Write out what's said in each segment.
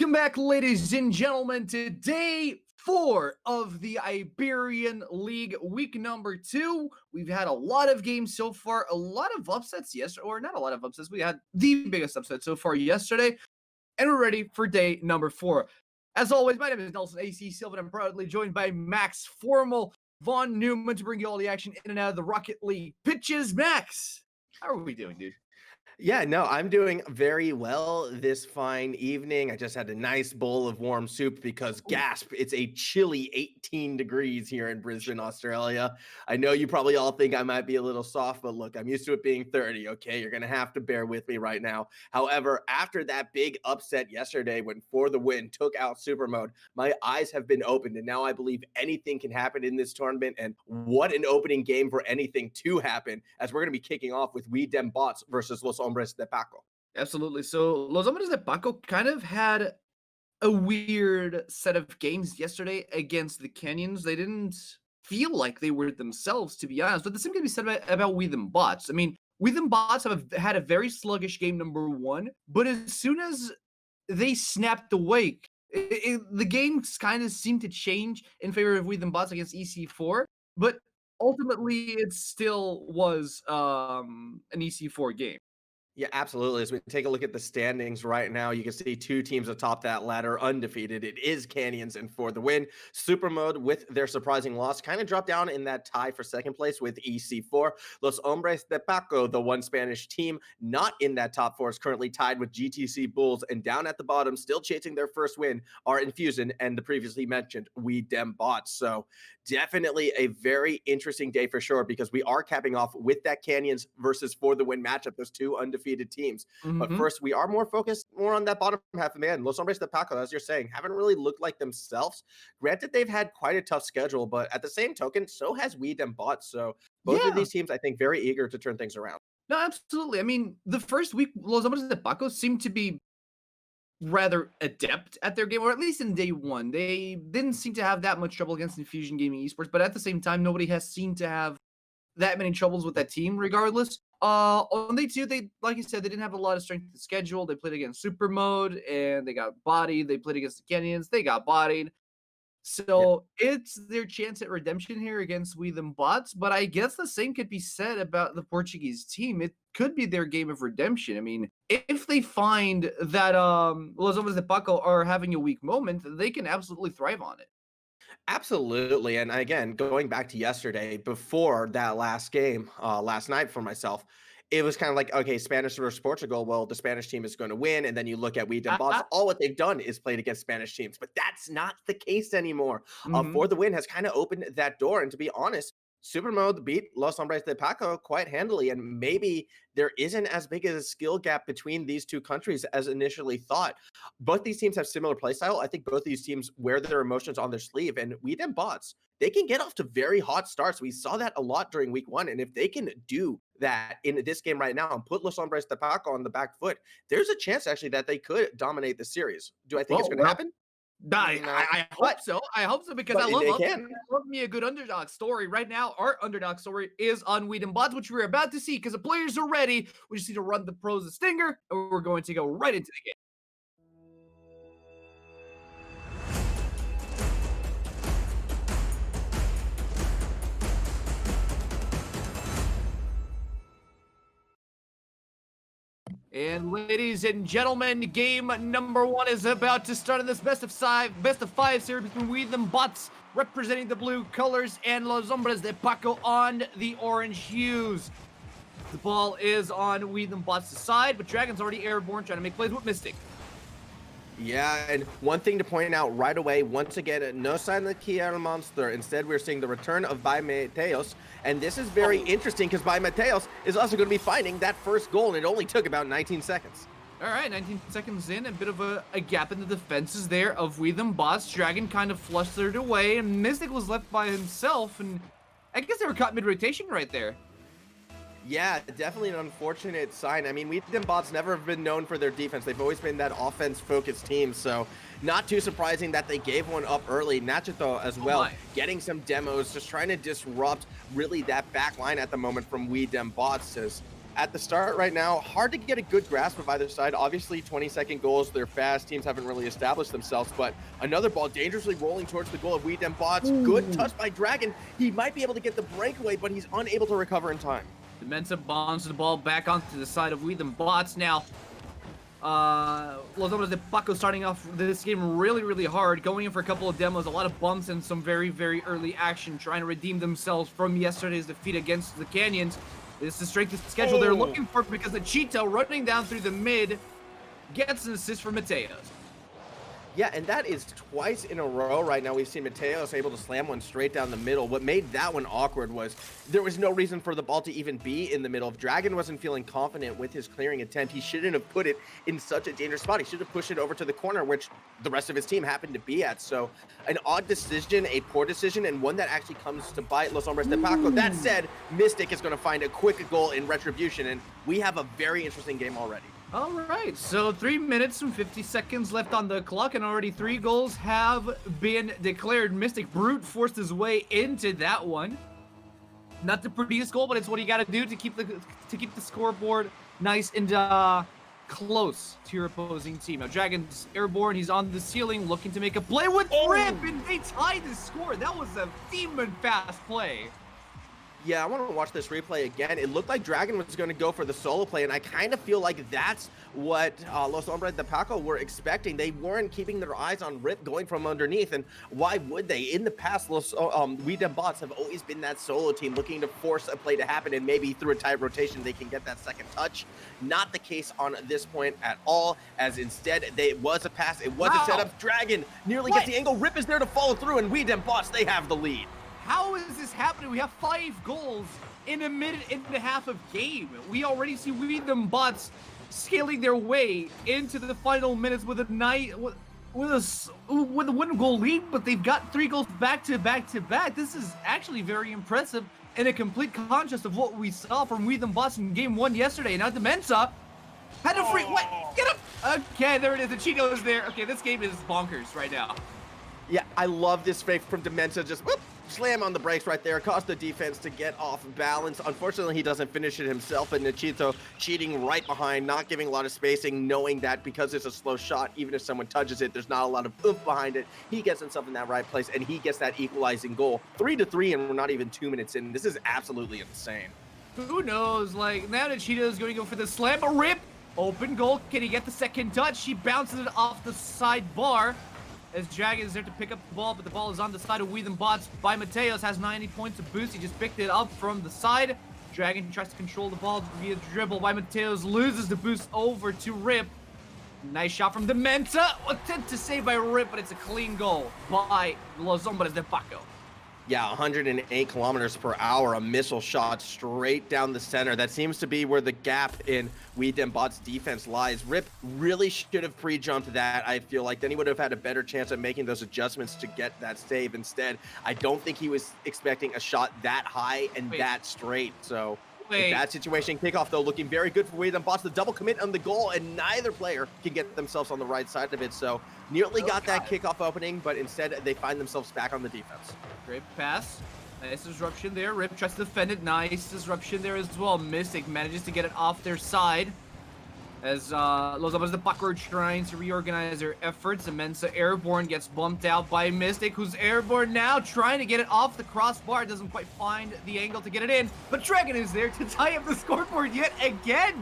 Welcome back, ladies and gentlemen, to day 4 of the Iberian League, week number 2. We've had a lot of games so far, a lot of upsets yesterday, or not a lot of upsets. We had the biggest upset so far yesterday, and we're ready for day number 4. As always, my name is Nelson AC Silva, and I'm proudly joined by Max Formal Von Newman to bring you all the action in and out of the Rocket League pitches. Max, how are we doing, dude? Yeah, no, I'm doing very well this fine evening. I just had a nice bowl of warm soup because, gasp, it's a chilly 18 degrees here in Brisbane, Australia. I know you probably all think I might be a little soft, but look, I'm used to it being 30, okay? You're going to have to bear with me right now. However, after that big upset yesterday when For the Win took out Super Mode, my eyes have been opened, and now I believe anything can happen in this tournament. And what an opening game for anything to happen, as we're going to be kicking off with DEM Bots versus Los Hombres de PACO. Absolutely. So Los Hombres de PACO kind of had a weird set of games yesterday against the Canyons. They didn't feel like they were themselves, to be honest. But the same can be said about We Them Bots. I mean, We Them Bots have had a very sluggish game number 1, but as soon as they snapped awake, the games kind of seemed to change in favor of We Them Bots against EC4. But ultimately, it still was an EC4 game. Yeah, absolutely. As we take a look at the standings right now, you can see two teams atop that ladder undefeated. It is Canyons and For the Win. Super Mode, with their surprising loss, kind of dropped down in that tie for second place with EC4. Los Hombres de PACO, the one Spanish team not in that top 4, is currently tied with GTC Bulls. And down at the bottom, still chasing their first win, are Infusion and the previously mentioned DEM Bots. So definitely a very interesting day for sure, because we are capping off with that Canyons versus For the Win matchup. Those two undefeated teams. But first, we are more focused on that bottom half of the man. Los Hombres de PACO, as you're saying, haven't really looked like themselves. Granted, they've had quite a tough schedule, but at the same token, so has DEM Bots. So both of these teams, I think, very eager to turn things around. No, absolutely. I mean, the first week, Los Hombres de PACO seemed to be rather adept at their game, or at least in day 1. They didn't seem to have that much trouble against Infusion Gaming Esports, but at the same time, nobody has seemed to have that many troubles with that team regardless. On day 2, they, like you said, they didn't have a lot of strength in the schedule. They played against Super Mode and they got bodied. They played against the Canyons, they got bodied. So it's their chance at redemption here against We Them Bots. But I guess the same could be said about the Portuguese team. It could be their game of redemption. I mean, if they find that Los Hombres de PACO are having a weak moment, they can absolutely thrive on it. Absolutely. And again, going back to yesterday, before that last game, last night for myself, it was kind of like, okay, Spanish versus Portugal. Well, the Spanish team is going to win. And then you look at DEM Bots, all what they've done is played against Spanish teams. But that's not the case anymore. For the Win has kind of opened that door. And to be honest, Super Mode beat Los Hombres de PACO quite handily, and maybe there isn't as big a skill gap between these two countries as initially thought. Both these teams have similar playstyle. I think both these teams wear their emotions on their sleeve, and DEM Bots, they can get off to very hot starts. We saw that a lot during week 1, and if they can do that in this game right now and put Los Hombres de PACO on the back foot, there's a chance actually that they could dominate the series. Do I think it's going to happen? I hope so. I hope so, because I love me a good underdog story. Right now, our underdog story is on DEM Bots, which we're about to see because the players are ready. We just need to run the pros a stinger, and we're going to go right into the game. And ladies and gentlemen, game number 1 is about to start in this best of 5 series between DEM Bots representing the blue colors and Los Hombres de PACO on the orange hues. The ball is on DEM Bots' side, but Dragon's already airborne, trying to make plays with Mystic. Yeah, and one thing to point out right away, once again, no sign of Kier Monster. Instead, we're seeing the return of By Mateos, and this is very interesting because By Mateos is also going to be finding that first goal, and it only took about 19 seconds. All right, 19 seconds in, a bit of a gap in the defenses there of DEM Bots. Dragon kind of flustered away, and Mystic was left by himself, and I guess they were caught mid-rotation right there. Yeah, definitely an unfortunate sign. I mean, DEM Bots never have been known for their defense. They've always been that offense-focused team, so not too surprising that they gave one up early. Nachito as well, getting some demos, just trying to disrupt really that back line at the moment from DEM Bots. at the start right now, hard to get a good grasp of either side. Obviously, 20-second goals, they're fast. Teams haven't really established themselves, but another ball dangerously rolling towards the goal of DEM Bots. Good touch by Dragon. He might be able to get the breakaway, but he's unable to recover in time. Demensa bombs the ball back onto the side of DEM Bots now. Los Hombres de PACO starting off this game really hard, going in for a couple of demos, a lot of bumps and some very early action, trying to redeem themselves from yesterday's defeat against the Canyons. This is the strength of schedule they're looking for, because the Cheeto running down through the mid gets an assist from Mateos. Yeah, and that is twice in a row right now. We've seen Mateos able to slam one straight down the middle. What made that one awkward was there was no reason for the ball to even be in the middle. If Dragon wasn't feeling confident with his clearing attempt, he shouldn't have put it in such a dangerous spot. He should have pushed it over to the corner, which the rest of his team happened to be at. So an odd decision, a poor decision, and one that actually comes to bite Los Hombres de PACO. That said, Mystic is going to find a quick goal in retribution, and we have a very interesting game already. All right, so 3 minutes and 50 seconds left on the clock, and already 3 goals have been declared. Mystic brute forced his way into that one. Not the prettiest goal, but it's what you got to do to keep the scoreboard nice and close to your opposing team. Now Dragon's airborne. He's on the ceiling, looking to make a play with Rip, and they tied the score. That was a demon fast play. Yeah, I want to watch this replay again. It looked like Dragon was going to go for the solo play, and I kind of feel like that's what Los Hombres de PACO were expecting. They weren't keeping their eyes on Rip going from underneath, and why would they? In the past, DEM Bots have always been that solo team looking to force a play to happen, and maybe through a tight rotation they can get that second touch. Not the case on this point at all, as instead it was a pass, it was a setup. Dragon nearly gets the angle. Rip is there to follow through, and DEM Bots, they have the lead. How is this happening? We have 5 goals in a minute and a half of game. We already see DEM Bots scaling their way into the final minutes with a 1-goal lead, but they've got 3 goals back to back. This is actually very impressive, and a complete contrast of what we saw from DEM Bots in game 1 yesterday. Now Demensa had a free. What? Get up! Okay, there it is. The Cheeto is there. Okay, this game is bonkers right now. Yeah, I love this fake from Demensa. Just whoop, slam on the brakes right there, caused the defense to get off balance. Unfortunately, he doesn't finish it himself, and Nachito cheating right behind, not giving a lot of spacing, knowing that because it's a slow shot, even if someone touches it, there's not a lot of oomph behind it. He gets himself in that right place, and he gets that equalizing goal. 3-3, and we're not even 2 minutes in. This is absolutely insane. Who knows? Like, now Nachito is going to go for the slam. A Rip! Open goal. Can he get the second touch? He bounces it off the side bar, as Dragon is there to pick up the ball, but the ball is on the side of DEM Bots by Mateos. Has 90 points of boost. He just picked it up from the side. Dragon tries to control the ball via dribble by Mateos. Loses the boost over to Rip. Nice shot from Demensa. Attempt to save by Rip, but it's a clean goal by Los Hombres de PACO. Yeah, 108 kilometers per hour, a missile shot straight down the center. That seems to be where the gap in DEM Bots defense lies. Rip really should have pre-jumped that, I feel like. Then he would have had a better chance at making those adjustments to get that save. Instead, I don't think he was expecting a shot that high and that straight. So in that situation, kickoff though looking very good for DEM Bots. The double commit on the goal, and neither player can get themselves on the right side of it. So nearly got that kickoff opening, but instead they find themselves back on the defense. Great pass. Nice disruption there. Rip tries to defend it. Nice disruption there as well. Mystic manages to get it off their side, as Los Hombres de PACO are trying to reorganize their efforts. Mensa airborne gets bumped out by Mystic, who's airborne now, trying to get it off the crossbar. Doesn't quite find the angle to get it in, but Dragon is there to tie up the scoreboard yet again.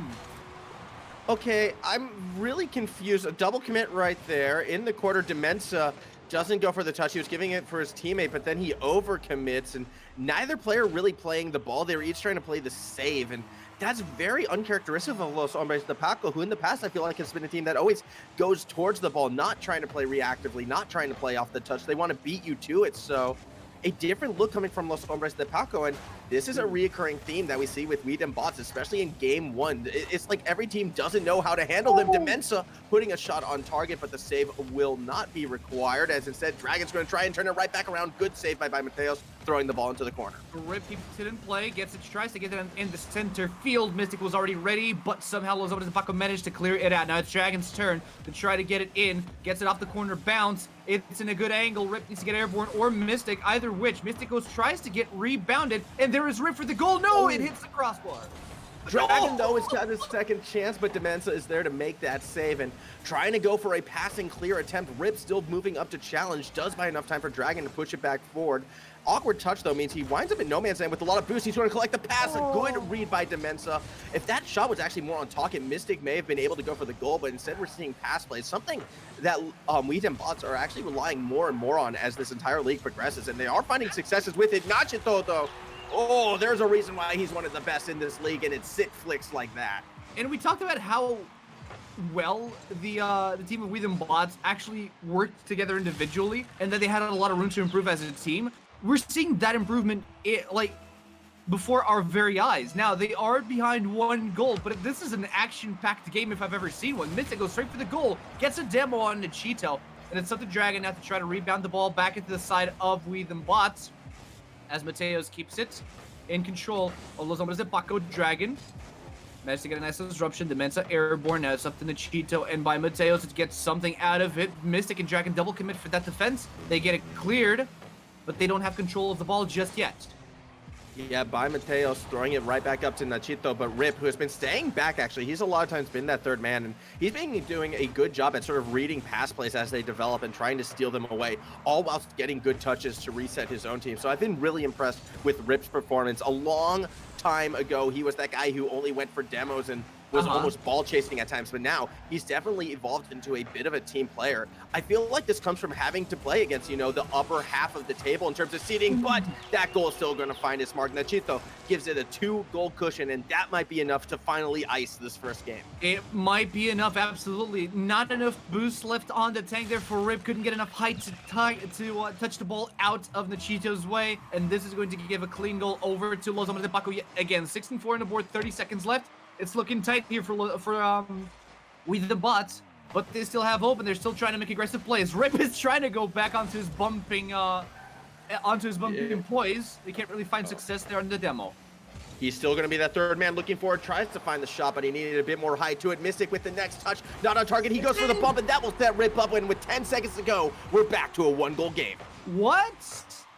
Okay, I'm really confused. A double commit right there in the quarter. Demensa doesn't go for the touch. He was giving it for his teammate, but then he overcommits, and neither player really playing the ball. They were each trying to play the save, and that's very uncharacteristic of Los Hombres de PACO, who in the past I feel like has been a team that always goes towards the ball, not trying to play reactively, not trying to play off the touch. They want to beat you to it. So a different look coming from Los Hombres de PACO, and this is a reoccurring theme that we see with DEM Bots, especially in game 1. It's like every team doesn't know how to handle them. Demensa putting a shot on target, but the save will not be required, as instead Dragon's going to try and turn it right back around. Good save by Mateos, throwing the ball into the corner. Rip keeps it in play, tries to get it in the center field. Mystic was already ready, but somehow Los Hombres de PACO managed to clear it out. Now it's Dragon's turn to try to get it in. Gets it off the corner bounce. It's in a good angle. Rip needs to get airborne or Mystic, either which. Mystic tries to get rebounded, and there is Rip for the goal. No, it hits the crossbar. Dragon, though, has got his second chance, but Demensa is there to make that save and trying to go for a passing clear attempt. Rip still moving up to challenge, does buy enough time for Dragon to push it back forward. Awkward touch, though, means he winds up in no man's land with a lot of boost. He's going to collect the pass. A good read by Demensa. If that shot was actually more on target, Mystic may have been able to go for the goal, but instead we're seeing pass plays, something that we and bots are actually relying more and more on as this entire league progresses, and they are finding successes with it. Nachito, though, oh, there's a reason why he's one of the best in this league, and it's sit flicks like that. And we talked about how well the team of Weedham Bots actually worked together individually, and that they had a lot of room to improve as a team. We're seeing that improvement before our very eyes. Now, they are behind 1 goal, but this is an action-packed game if I've ever seen one. Mystic goes straight for the goal, gets a demo on Nachito, and it's up to Dragon now to try to rebound the ball back into the side of Weedham Bots, as Mateos keeps it in control of Los Hombres de PACO. Dragon managed to get a nice disruption. Demensa airborne. Now it's up to Nachito and by Mateos to get something out of it. Mystic and Dragon double commit for that defense. They get it cleared, but they don't have control of the ball just yet. Yeah, by Mateos, throwing it right back up to Nachito, but Rip, who has been staying back, actually, he's a lot of times been that third man, and he's been doing a good job at sort of reading pass plays as they develop and trying to steal them away, all whilst getting good touches to reset his own team. So I've been really impressed with Rip's performance. A long time ago, he was that guy who only went for demos and was almost ball chasing at times, but now he's definitely evolved into a bit of a team player. I feel like this comes from having to play against, you know, the upper half of the table in terms of seeding, but that goal is still going to find its mark. Nachito gives it a 2-goal cushion, and that might be enough to finally ice this first game. It might be enough, absolutely. Not enough boost left on the tank there for Rip. Couldn't get enough height to touch the ball out of Nachito's way, and this is going to give a clean goal over to Los Hombres de PACO yet again. 16-4 on the board, 30 seconds left. It's looking tight here for with the Bots, but they still have hope and they're still trying to make aggressive plays. Rip is trying to go back onto his bumping poise. They can't really find success there in the demo. He's still going to be that third man looking forward, tries to find the shot, but he needed a bit more height to it. Mystic with the next touch, not on target. He goes for the bump, and that will set Rip up, and with 10 seconds to go, we're back to a 1-goal game. What?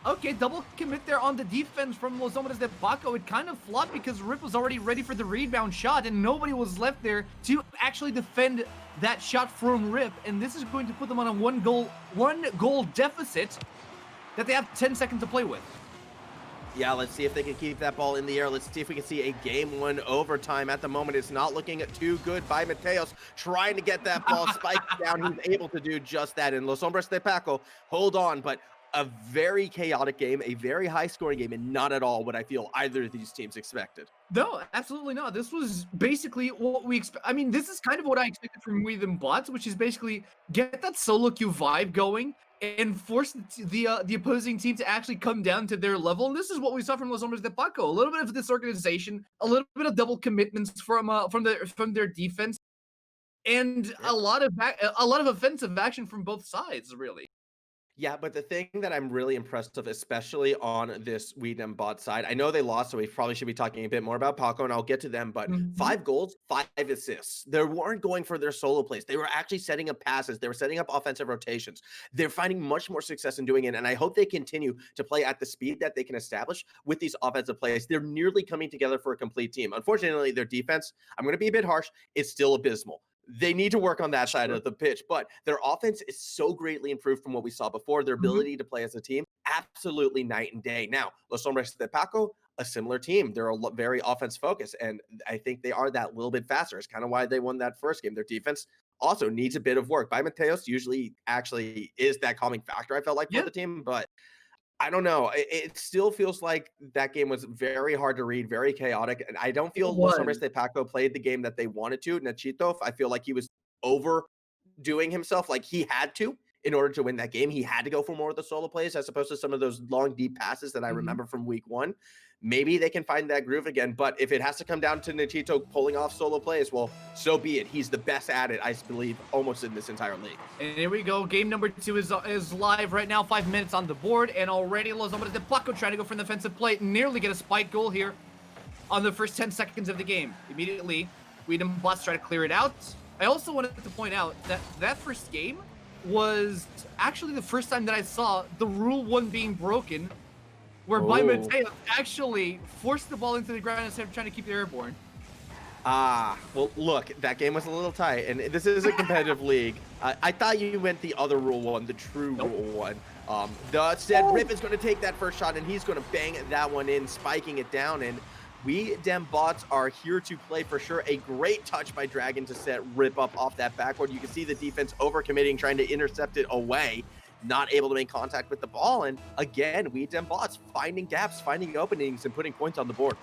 Okay, double commit there on the defense from Los Hombres de PACO. It kind of flopped because Rip was already ready for the rebound shot, and nobody was left there to actually defend that shot from Rip, and this is going to put them on a one goal deficit that they have 10 seconds to play with. Yeah, let's see if they can keep that ball in the air. Let's see if we can see a game-1 overtime. At the moment, it's not looking too good by Mateos, trying to get that ball spiked down. He's able to do just that, and Los Hombres de PACO hold on, but a very chaotic game, a very high-scoring game, and not at all what I feel either of these teams expected. No, absolutely not. This was basically what we expect. I mean, this is kind of what I expected from Weedham Bots, which is basically get that solo queue vibe going and force the opposing team to actually come down to their level. And this is what we saw from Los Hombres de PACO. A little bit of disorganization, a little bit of double commitments from their defense, and a lot of offensive action from both sides, really. Yeah, but the thing that I'm really impressed with, especially on this Weedham bot side, I know they lost, so we probably should be talking a bit more about PACO, and I'll get to them, but 5 goals, 5 assists. They weren't going for their solo plays. They were actually setting up passes. They were setting up offensive rotations. They're finding much more success in doing it, and I hope they continue to play at the speed that they can establish with these offensive plays. They're nearly coming together for a complete team. Unfortunately, their defense, I'm going to be a bit harsh, it's still abysmal. They need to work on that side of the pitch, but their offense is so greatly improved from what we saw before. Their ability to play as a team, absolutely night and day. Now, Los Hombres de PACO, a similar team. They're very offense focused, and I think they are that little bit faster. It's kind of why they won that first game. Their defense also needs a bit of work. By Mateos usually actually is that calming factor, I felt like, for the team, but I don't know. It still feels like that game was very hard to read, very chaotic. And I don't feel Los Hombres de PACO played the game that they wanted to. Nachito, I feel like he was overdoing himself. Like he had to in order to win that game. He had to go for more of the solo plays as opposed to some of those long, deep passes that I remember from week 1. Maybe they can find that groove again. But if it has to come down to Nachito pulling off solo plays, well, so be it. He's the best at it, I believe, almost in this entire league. And here we go. Game number 2 is live right now. 5 minutes on the board. And already Los Hombres de PACO trying to go for an offensive play. Nearly get a spike goal here on the first 10 seconds of the game. Immediately, Weedham Bots try to clear it out. I also wanted to point out that that first game was actually the first time that I saw the Rule 1 being broken, where Mateos actually forced the ball into the ground instead of trying to keep it airborne. Well, look, that game was a little tight, and this is a competitive league. I thought you meant the other rule one, the true rule one. The said Rip is going to take that first shot, and he's going to bang that one in, spiking it down. And we DEM bots are here to play for sure. A great touch by Dragon to set Rip up off that backboard. You can see the defense overcommitting, trying to intercept it away, not able to make contact with the ball. And again, we DEM bots finding gaps, finding openings, and putting points on the board.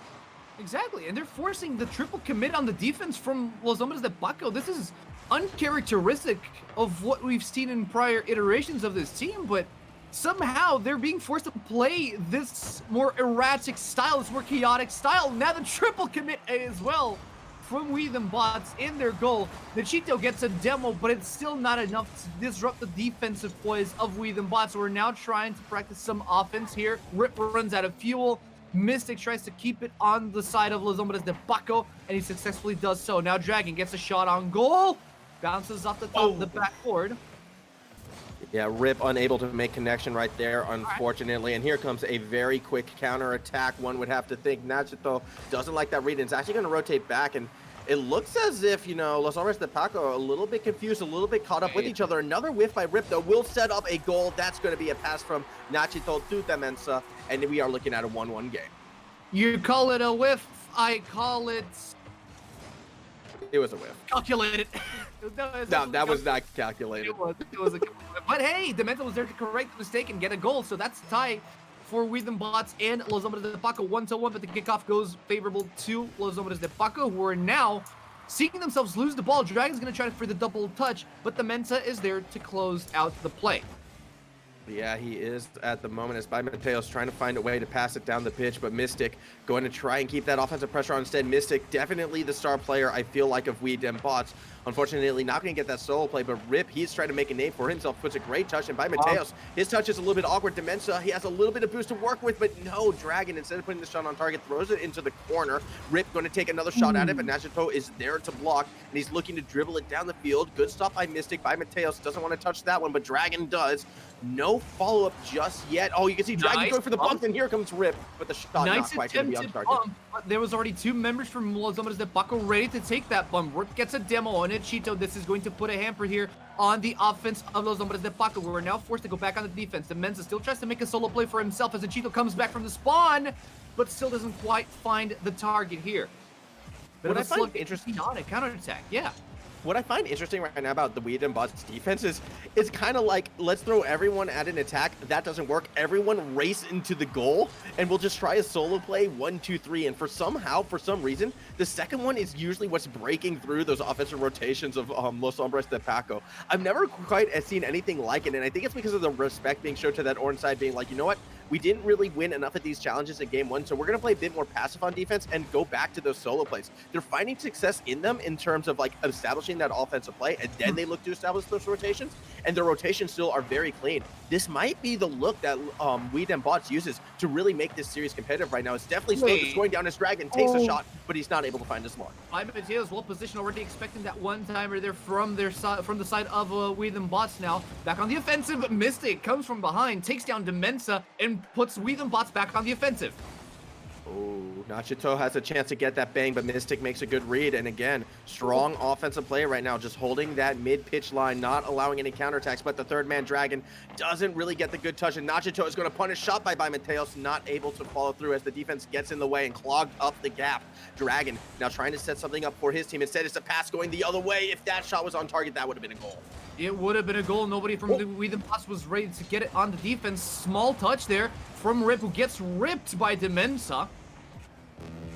Exactly, and they're forcing the triple commit on the defense from Los Hombres de PACO. This is uncharacteristic of what we've seen in prior iterations of this team, but somehow they're being forced to play this more erratic style, this more chaotic style. Now the triple commit as well from We Them Bots in their goal. Nachito gets a demo, but it's still not enough to disrupt the defensive poise of We Them Bots. We're now trying to practice some offense here. Rip runs out of fuel. Mystic tries to keep it on the side of Los Hombres de PACO, and he successfully does so. Now Dragon gets a shot on goal. Bounces off the top of the backboard. Yeah, Rip unable to make connection right there, unfortunately. And here comes a very quick counter attack. One would have to think Nachito doesn't like that read, and it's actually going to rotate back. And it looks as if, you know, Los Hombres de PACO are a little bit confused, a little bit caught up with each other. Another whiff by Rip, though, will set up a goal. That's going to be a pass from Nachito to Demensa, and we are looking at a 1-1 game. You call it a whiff, I call it... It was a whiff. Calculated. No, that was not calculated. It was a... But hey, Demensa was there to correct the mistake and get a goal, so that's a tie for We Them Bots and Los Hombres de PACO 1-1, but the kickoff goes favorable to Los Hombres de PACO, who are now seeing themselves lose the ball. Dragon's going to try for the double touch, but the Mensa is there to close out the play. Yeah, he is at the moment as by Mateos trying to find a way to pass it down the pitch, but Mystic going to try and keep that offensive pressure on instead. Mystic, definitely the star player, I feel like, of We Dem Bots. Unfortunately, not going to get that solo play, but Rip, he's trying to make a name for himself, puts a great touch, and by Mateos, his touch is a little bit awkward. Demensa, he has a little bit of boost to work with, but no, Dragon, instead of putting the shot on target, throws it into the corner. Rip going to take another shot at it, but Nachito is there to block, and he's looking to dribble it down the field. Good stop by Mystic, by Mateos, doesn't want to touch that one, but Dragon does. No follow-up just yet. Oh, you can see Dragon going for the bump, and here comes Rip, but the shot not quite going to be on target. But there was already two members from Los Hombres de PACO ready to take that bump. Rip gets a demo on it. Cheeto, this is going to put a hamper here on the offense of Los Hombres de PACO. We're now forced to go back on the defense. The Mensa still tries to make a solo play for himself as Cheeto comes back from the spawn, but still doesn't quite find the target here. What I find interesting on a counterattack, yeah. What I find interesting right now about the We Dem Bots defense is it's kind of like, let's throw everyone at an attack. That doesn't work. Everyone race into the goal, and we'll just try a solo play 1, 2, 3. And for some reason, the second one is usually what's breaking through those offensive rotations of Los Hombres de PACO. I've never quite seen anything like it, and I think it's because of the respect being shown to that orange side, being like, you know what? We didn't really win enough of these challenges in game one, so we're going to play a bit more passive on defense and go back to those solo plays. They're finding success in them in terms of like establishing that offensive play, and then they look to establish those rotations, and their rotations still are very clean. This might be the look that We Dem Bots uses to really make this series competitive right now. It's definitely slow. It's going down as Dragon takes a shot, but he's not able to find his mark. Mateo's well positioned, already expecting that one-timer there from their side, from the side of We Them Bots now. Back on the offensive, Mystic comes from behind, takes down Demensa, and puts We Them Bots back on the offensive. Oh, Nachito has a chance to get that bang, but Mystic makes a good read. And again, strong offensive play right now, just holding that mid-pitch line, not allowing any counterattacks. But the third man, Dragon, doesn't really get the good touch. And Nachito is going to punish shot by Mateos, not able to follow through as the defense gets in the way and clogged up the gap. Dragon now trying to set something up for his team. Instead, it's a pass going the other way. If that shot was on target, that would have been a goal. It would have been a goal. Nobody from the We Them Bots was ready to get it on the defense. Small touch there from Rip, who gets ripped by Demensa.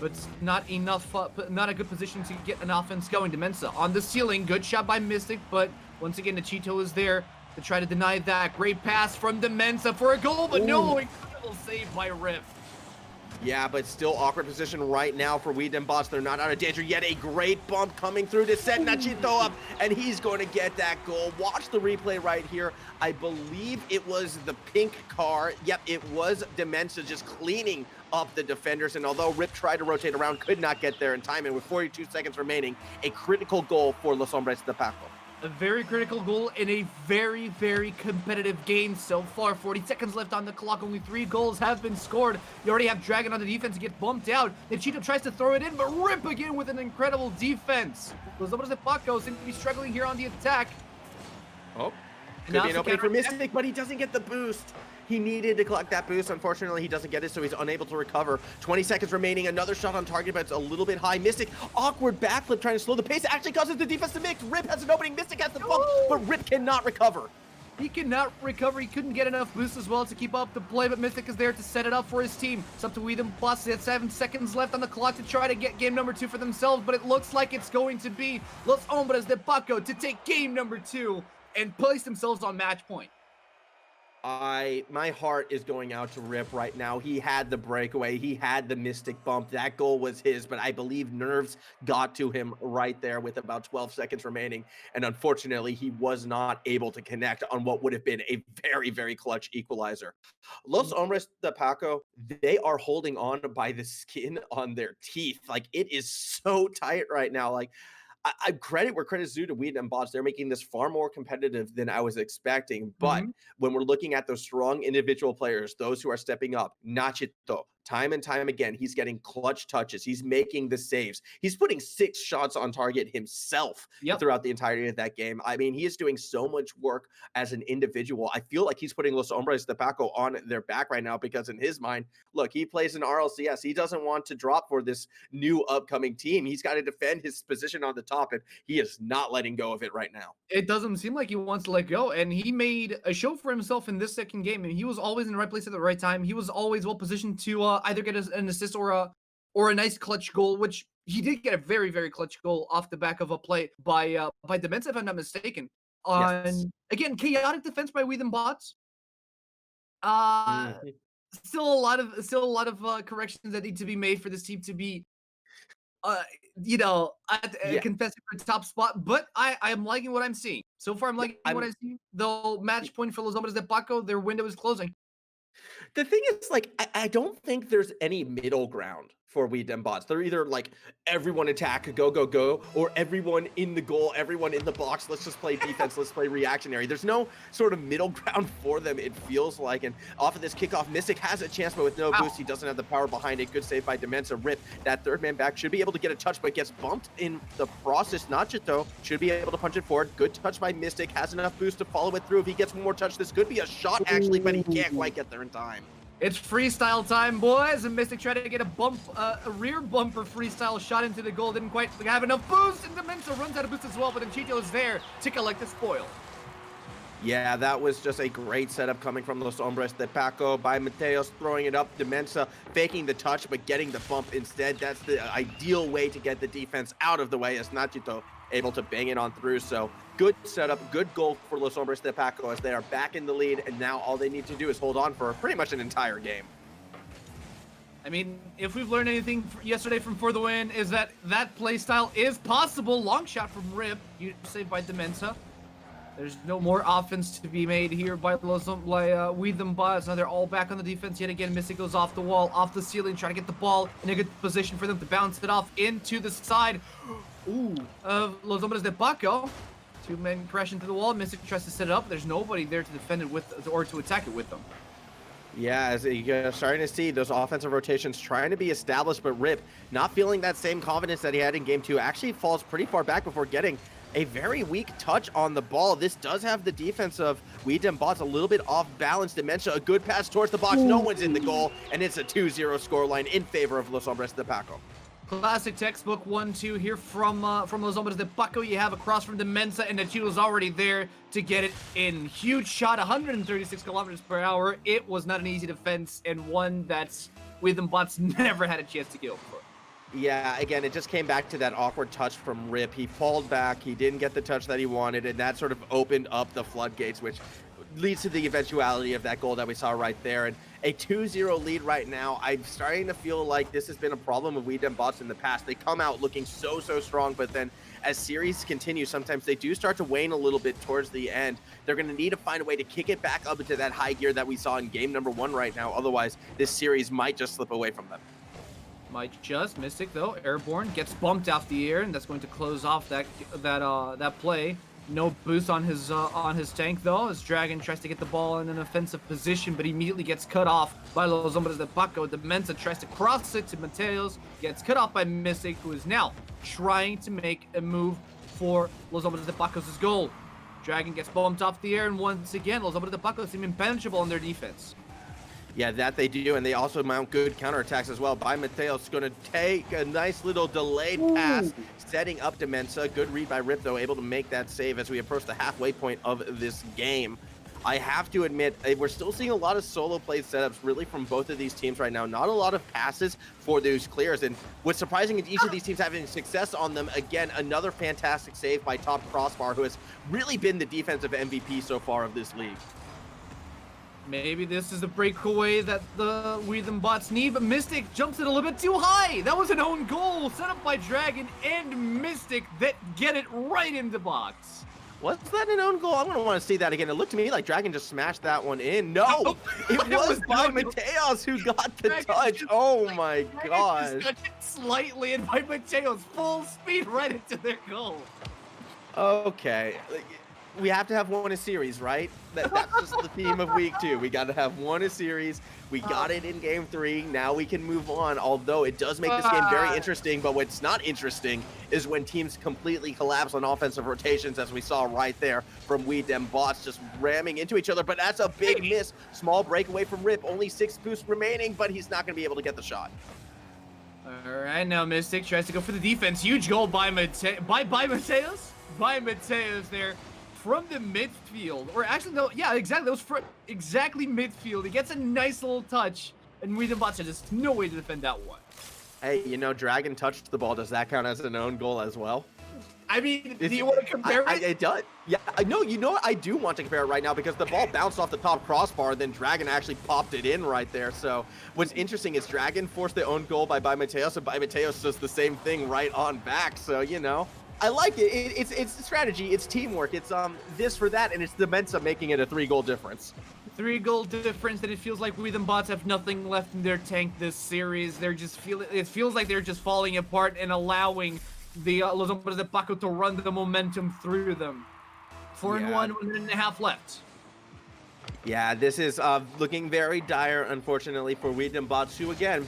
But not enough, not a good position to get an offense going. Demensa on the ceiling. Good shot by Mystic, but once again, Nachito is there to try to deny that. Great pass from Demensa for a goal, but no, incredible save by Rip. Yeah, but still awkward position right now for We Dem Bots. They're not out of danger yet. A great bump coming through to set Nachito up, and he's going to get that goal. Watch the replay right here. I believe it was the pink car. Yep, it was Demensa just cleaning up the defenders, and although Rip tried to rotate around, could not get there in time, and with 42 seconds remaining, a critical goal for Los Hombres de PACO. A very critical goal in a very, very competitive game so far. 40 seconds left on the clock. Only 3 goals have been scored. You already have Dragon on the defense to get bumped out. Then Cheeto tries to throw it in, but Rip again with an incredible defense. Los Hombres de PACO seem to be struggling here on the attack. Oh, could be an opening for Mystic, but he doesn't get the boost. He needed to collect that boost. Unfortunately, he doesn't get it, so he's unable to recover. 20 seconds remaining. Another shot on target, but it's a little bit high. Mystic, awkward backflip trying to slow the pace. Actually causes the defense to mix. Rip has an opening. Mystic has the bump, but Rip cannot recover. He cannot recover. He couldn't get enough boost as well to keep up the play, but Mystic is there to set it up for his team. It's up to Weedham Plus. They have 7 seconds left on the clock to try to get game number 2 for themselves, but it looks like it's going to be Los Hombres de PACO to take game number 2 and place themselves on match point. My heart is going out to Rip right now. He had the breakaway. He had the Mystic bump. That goal was his, but I believe nerves got to him right there with about 12 seconds remaining. And unfortunately, he was not able to connect on what would have been a very, very clutch equalizer. Los Hombres de PACO, they are holding on by the skin on their teeth. Like, it is so tight right now. Like, I credit where credit's due to Weed and Bots. They're making this far more competitive than I was expecting. But when we're looking at those strong individual players, those who are stepping up, Nachito, time and time again, he's getting clutch touches. He's making the saves. He's putting 6 shots on target himself throughout the entirety of that game. I mean, he is doing so much work as an individual. I feel like he's putting Los Hombres de PACO on their back right now because in his mind, look, he plays in RLCS. He doesn't want to drop for this new upcoming team. He's got to defend his position on the top, and he is not letting go of it right now. It doesn't seem like he wants to let go, and he made a show for himself in this second game, and he was always in the right place at the right time. He was always well positioned to either get an assist or a nice clutch goal, which he did get a very, very clutch goal off the back of a play by Demensa, if I'm not mistaken. Again, chaotic defense by Weed and Bots. Still a lot of corrections that need to be made for this team to be contesting for top spot, but I am liking what I'm seeing. So far, I'm liking what I see. Though match point for Los Hombres de PACO, their window is closing. The thing is, like, I don't think there's any middle ground for Weed Dem Bots. They're either like everyone attack, go, go, go, or everyone in the goal, everyone in the box. Let's just play defense. Let's play reactionary. There's no sort of middle ground for them, it feels like. And off of this kickoff, Mystic has a chance, but with no boost, he doesn't have the power behind it. Good save by Demensa. Rip, that third man back, should be able to get a touch, but gets bumped in the process. Nachito should be able to punch it forward. Good touch by Mystic. Has enough boost to follow it through. If he gets one more touch, this could be a shot, actually, but he can't quite get there in time. It's freestyle time, boys, and Mystic tried to get a rear bumper freestyle shot into the goal. Didn't quite have enough boost, and Demensa runs out of boost as well, but then Cheeto is there to collect the spoil. Yeah, that was just a great setup coming from Los Hombres de PACO by Mateos, throwing it up. Demensa faking the touch, but getting the bump instead. That's the ideal way to get the defense out of the way, as Nachito able to bang it on through. So good setup, good goal for Los Hombres de PACO as they are back in the lead, and now all they need to do is hold on for pretty much an entire game. I mean, if we've learned anything yesterday from For the Win, is that play style is possible. Long shot from Rip, saved by Demensa. There's no more offense to be made here by Weed Them Bots. Now they're all back on the defense yet again. Mystic goes off the wall, off the ceiling, trying to get the ball in a good position for them to bounce it off into the side. Los Hombres de PACO. 2 men crash into the wall. Mystic tries to set it up. There's nobody there to defend it with or to attack it with them. Yeah, as you're starting to see those offensive rotations trying to be established, but Rip, not feeling that same confidence that he had in game 2, actually falls pretty far back before getting a very weak touch on the ball. This does have the defense of Weed Dem Bots a little bit off balance. Demensa, a good pass towards the box. No one's in the goal, and it's a 2-0 scoreline in favor of Los Hombres de PACO. Classic textbook 1-2 here from Los Hombres de PACO. You have across from Demensa, and Nachito's already there to get it in. Huge shot, 136 kilometers per hour. It was not an easy defense, and one that's Weed Dem Bots never had a chance to get over. Yeah, again, it just came back to that awkward touch from Rip. He pulled back, he didn't get the touch that he wanted, and that sort of opened up the floodgates, which leads to the eventuality of that goal that we saw right there. And a 2-0 lead right now, I'm starting to feel like this has been a problem with Weed Dem Bots in the past. They come out looking so strong, but then as series continue, sometimes they do start to wane a little bit towards the end. They're going to need to find a way to kick it back up into that high gear that we saw in game number 1 right now. Otherwise, this series might just slip away from them. Might just. Mystic, though, airborne, gets bumped off the air, and that's going to close off that play. No boost on his tank though, as Dragon tries to get the ball in an offensive position, but he immediately gets cut off by Los Hombres de Paco. Demensa tries to cross it to Mateos, gets cut off by Mystic, who is now trying to make a move for Los Hombres de Paco's goal. Dragon gets bumped off the air, and once again, Los Hombres de Paco seem impenetrable in their defense. Yeah, that they do, and they also mount good counterattacks as well. By Mateos, going to take a nice little delayed pass, setting up Demensa. Good read by Rip, though, able to make that save as we approach the halfway point of this game. I have to admit, we're still seeing a lot of solo play setups really from both of these teams right now. Not a lot of passes for those clears, and what's surprising is each of these teams having success on them. Again, another fantastic save by Top Crossbar, who has really been the defensive MVP so far of this league. Maybe this is the breakaway that the We Them Bots need, but Mystic jumps it a little bit too high. That was an own goal set up by Dragon and Mystic that get it right in the box. Was that an own goal? I'm going to want to see that again. It looked to me like Dragon just smashed that one in. No, it was by Mateos who got the touch. Oh my gosh. Just touched it slightly, and by Mateos full speed right into their goal. Okay. We have to have one a series, right? That's just the theme of week 2. We got to have one a series. We got it in game 3. Now we can move on. Although it does make this game very interesting, but what's not interesting is when teams completely collapse on offensive rotations, as we saw right there from We Dem Bots just ramming into each other. But that's a big miss. Small breakaway from Rip. Only 6 boosts remaining, but he's not going to be able to get the shot. All right, now Mystic tries to go for the defense. Huge goal by Mateos. By Mateos there. From the midfield, or actually, no, yeah, exactly. That was from exactly midfield. He gets a nice little touch, and We Them Bots has just no way to defend that one. Hey, you know, Dragon touched the ball. Does that count as an own goal as well? I mean, do you want to compare it? It does. Yeah, no, you know what? I do want to compare it right now because the ball bounced off the top crossbar, then Dragon actually popped it in right there. So what's interesting is Dragon forced the own goal by Mateos, and by Mateos does the same thing right on back. So, you know. I like it. It's strategy. It's teamwork. It's this for that, and it's Demensa making it a 3-goal difference. 3-goal difference, and it feels like We Them Bots have nothing left in their tank this series. They're just it feels like they're just falling apart and allowing the Los Hombres de Paco to run the momentum through them. 4-1, 1.5 left. Yeah, this is looking very dire, unfortunately, for We Dem Bots, who again,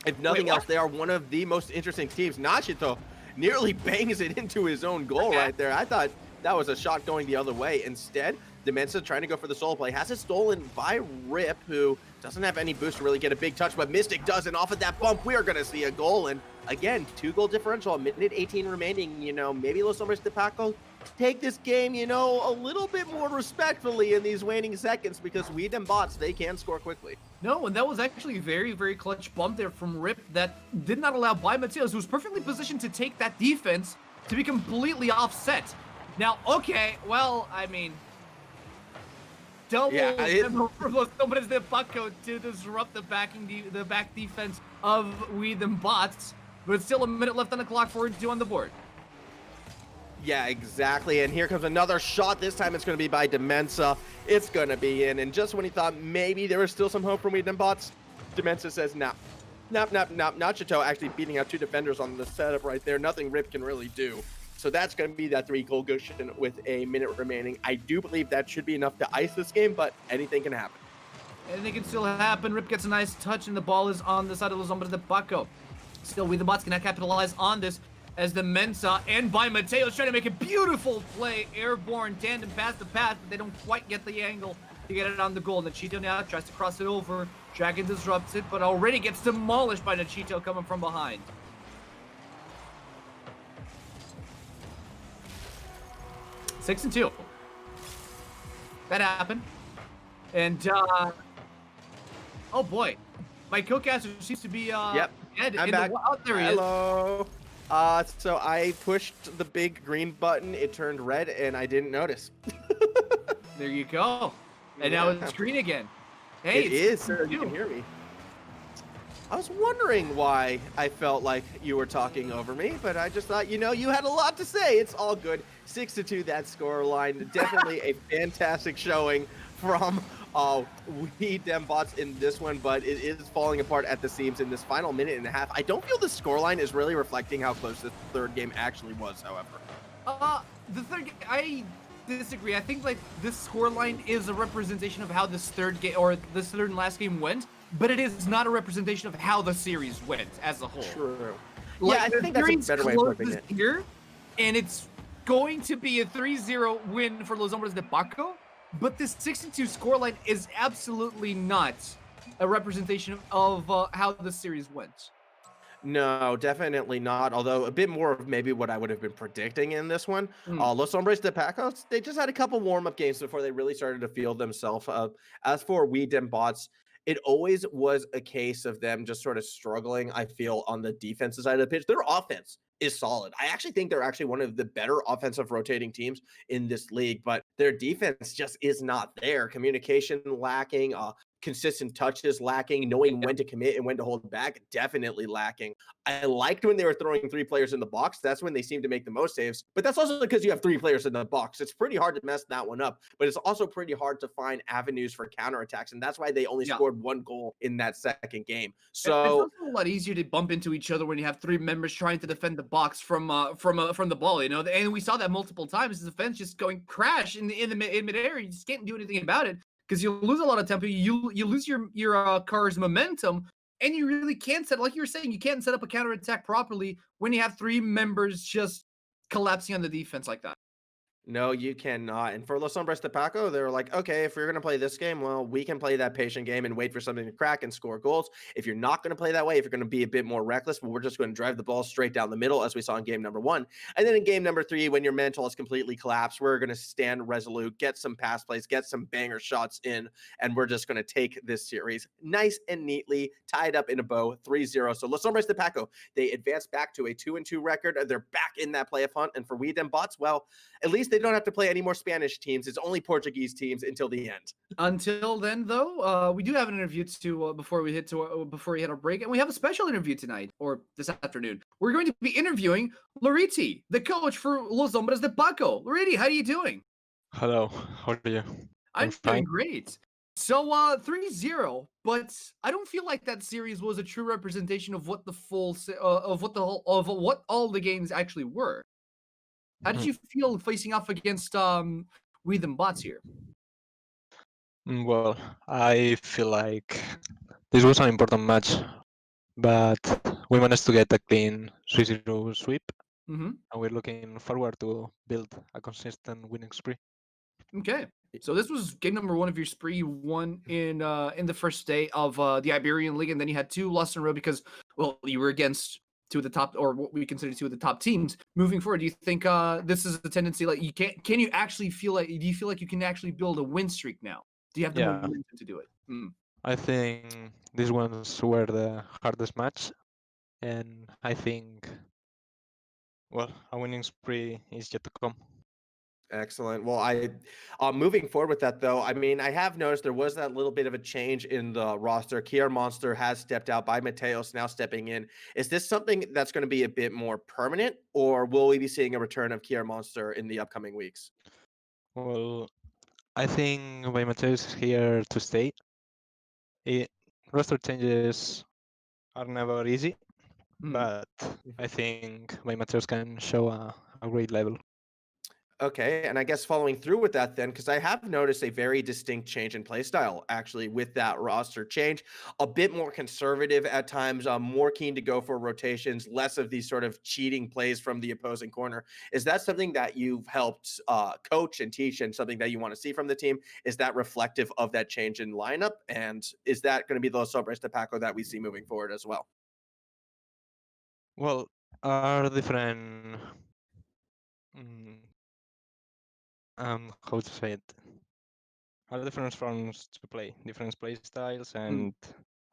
if nothing else, they are one of the most interesting teams. Nachito nearly bangs it into his own goal right there. I thought that was a shot going the other way. Instead, Demensa trying to go for the solo play. Has it stolen by Rip, who doesn't have any boost to really get a big touch, but Mystic does, and off of that bump, we are going to see a goal. And again, 2-goal differential, a minute 18 remaining. You know, maybe Los Hombres de Paco take this game, you know, a little bit more respectfully in these waning seconds, because We Dem Bots, they can score quickly. No, and that was actually a very, very clutch bump there from Rip that did not allow by Mateos, who was perfectly positioned to take that defense, to be completely offset. Now, okay, well, I mean, double from Los Hombres de Paco to disrupt the back defense of We Them Bots, but still a minute left on the clock, 4-2 on the board. Yeah, exactly. And here comes another shot. This time it's going to be by Demensa. It's going to be in. And just when he thought maybe there was still some hope from We Dem Bots, Demensa says, nah. Nachito actually beating out 2 defenders on the setup right there. Nothing Rip can really do. So that's going to be that 3-goal cushion with a minute remaining. I do believe that should be enough to ice this game, but anything can happen. Anything can still happen. Rip gets a nice touch, and the ball is on the side of Los Hombres de Paco. Still, We Them Bots cannot capitalize on this, as the Mensa and by Mateos trying to make a beautiful play, airborne tandem past the path, but they don't quite get the angle to get it on the goal. Nachito now tries to cross it over. Dragon disrupts it, but already gets demolished by Nachito coming from behind. Six and 2. That happened. And, oh boy. My co-caster seems to be, yep. dead. I'm back. There he is. Hello. So I pushed the big green button, it turned red, and I didn't notice. There you go. And now it's green again. Hey, it is, sir. You can hear me. I was wondering why I felt like you were talking over me, but I just thought, you know, you had a lot to say. It's all good. 6-2, that score line. Definitely a fantastic showing from We Dem Bots in this one, but it is falling apart at the seams in this final minute and a half. I don't feel the scoreline is really reflecting how close this third game actually was, however. the third, I disagree. I think like this scoreline is a representation of how this third game or this third and last game went, but it is not a representation of how the series went as a whole. True. Yeah, Like I the think that's a series better way of putting closes it. here, and it's going to be a 3-0 win for Los Hombres de Paco, but this 62 scoreline is absolutely not a representation of how the series went. No, definitely not. Although a bit more of maybe what I would have been predicting in this one. Mm, Los Hombres de Pacos, they just had a couple warm up games before they really started to feel themselves. As for We Dem Bots, it always was a case of them just sort of struggling, I feel, on the defensive side of the pitch. Their offense is solid. I actually think they're actually one of the better offensive rotating teams in this league, but their defense just is not there. Communication lacking, consistent touches lacking, knowing yeah. when to commit and when to hold back, definitely lacking. I liked when they were throwing three players in the box. That's when they seem to make the most saves. But that's also because you have three players in the box. It's pretty hard to mess that one up. But it's also pretty hard to find avenues for counterattacks. And that's why they only Yeah. scored one goal in that second game. And it's So also a lot easier to bump into each other when you have three members trying to defend the box from the ball, you know. And we saw that multiple times. The defense just going crash in midair. You just can't do anything about it because you lose a lot of tempo. You lose your car's momentum, and you really can't set, like you were saying, you can't set up a counterattack properly when you have three members just collapsing on the defense like that. no, you cannot. And for Los Hombres de Paco, they were like, okay, if you're going to play this game, well, we can play that patient game and wait for something to crack and score goals. If you're not going to play that way, if you're going to be a bit more reckless, well, we're just going to drive the ball straight down the middle, as we saw in game number 1. And then in game number 3, when your mental has completely collapsed, we're going to stand resolute, get some pass plays, get some banger shots in, and we're just going to take this series nice and neatly, tied up in a bow, 3-0. So Los Hombres de Paco, they advance back to a 2-2 record. They're back in that playoff hunt. And for We Dem Bots, well, at least they don't have to play any more Spanish teams. It's only Portuguese teams until the end. Until then, though, we do have an interview to before we hit our break, and we have a special interview tonight or this afternoon. We're going to be interviewing Loriti, the coach for Los Hombres de Paco. Loriti, how are you doing? Hello, how are you? I'm I'm doing fine. great. So 3-0, but I don't feel like that series was a true representation of what the of what all the games actually were. How did Mhm. you feel facing off against We Them Bots here? Well, I feel like this was an important match, but we managed to get a clean 3-0 sweep, Mm-hmm. and we're looking forward to build a consistent winning spree. Okay. So this was game number 1 of your spree. You won in the first day of the Iberian League, and then you had 2 losses in a row because, well, you were against 2 of the top, or what we consider 2 of the top teams. Moving forward, do you think this is a tendency like can you actually feel like, do you feel like you can actually build a win streak now? Do you have the Yeah, momentum to do it? I think these ones were the hardest match, and I think, well, a winning spree is yet to come. Excellent. Well, moving forward with that though, I mean, I have noticed there was that little bit of a change in the roster. Kier Monster has stepped out by Mateos now stepping in. Is this something that's going to be a bit more permanent, or will we be seeing a return of Kier Monster in the upcoming weeks? Well, I think by Mateus is here to stay. It, roster changes are never easy, Hmm. but I think my materials can show a great level. Okay, and I guess following through with that then, because I have noticed a very distinct change in play style actually with that roster change. A bit more conservative at times, more keen to go for rotations, less of these sort of cheating plays from the opposing corner. Is that something that you've helped coach and teach and something that you want to see from the team? Is that reflective of that change in lineup? And is that going to be the Sobres de Paco that we see moving forward as well? Well, are different. mm, how to say it? Are different forms to play, different play styles, Hmm. and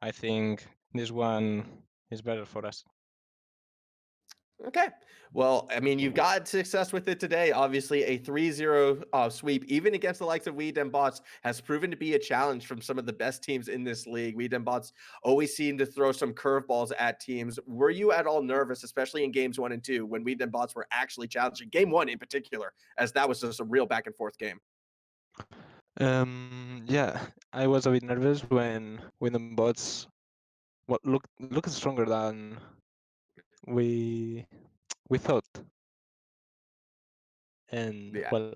I think this one is better for us. Okay. Well, I mean, you've got success with it today. Obviously, a 3-0 sweep, even against the likes of We Dem Bots, has proven to be a challenge from some of the best teams in this league. We Dem Bots always seem to throw some curveballs at teams. Were you at all nervous, especially in games 1 and 2, when We Dem Bots were actually challenging? Game 1 in particular, as that was just a real back and forth game. Yeah, I was a bit nervous when the bots look stronger than we we thought. And Yeah. well,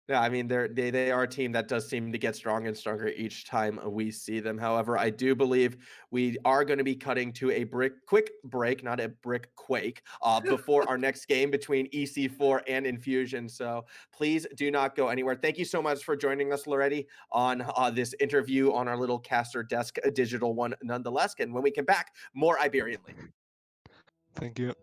Yeah, I mean they are a team that does seem to get stronger and stronger each time we see them. However, I do believe we are going to be cutting to a quick break, not a brick quake, before our next game between EC4 and Infusion. So please do not go anywhere. Thank you so much for joining us, Loretti, on this interview on our little caster desk, a digital one nonetheless. And when we come back, more Iberian League. thank you.